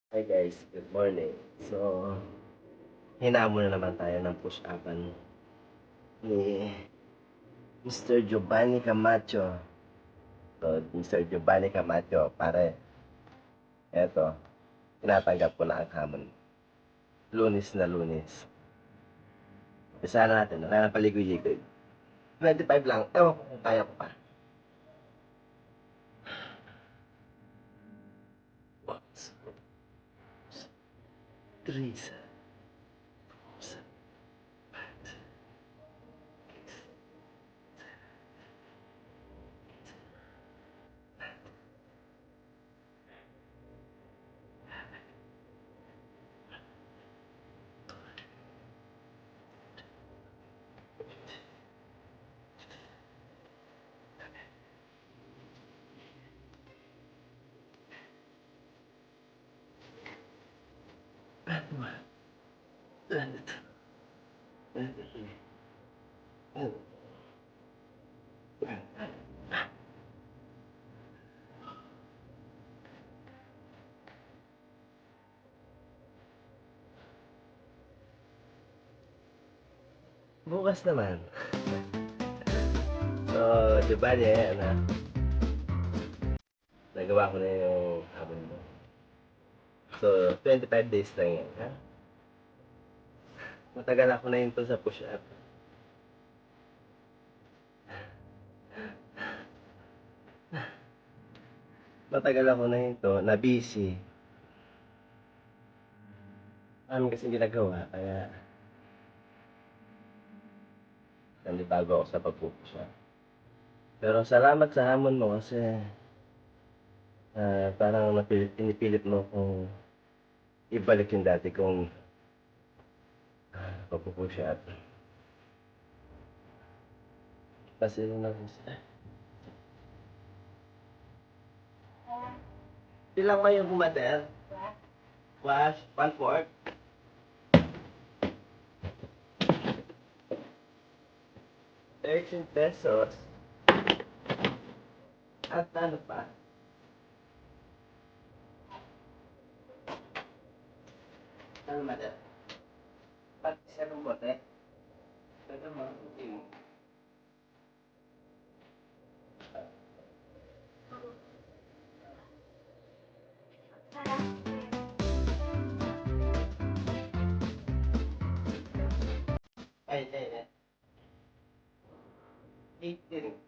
Hi guys, good morning. So, hinamon na naman tayo ng push-upan ni Mr. Giovanni Camacho. So, Mr. Giovanni Camacho, pare, eto, tinatanggap ko na ang hamon. Lunes na lunes. Isa natin, wala nang paligoy-ligoy. 25 lang, ewan ko kung kaya ko pa. Once, three, bukas naman. So, Giovanni, nagawa ko na yung hamon mo. So, 25 days lang yan, ha? Matagal ako na yun to sa push-up. Matagal ako na yun to, na busy. Marami kasing ginagawa, kaya nanibago ako sa pagpupush-up. Pero salamat sa hamon mo kasi parang pinipilit mo kung ibalik yung dati kong pagpupush-up. Kasi na ilang kayo bumater? Wash, 1/4. 13 pesos. At ano pa? Ano mater? Pati siya ng bote. Ito mo, okay. Ay. 18.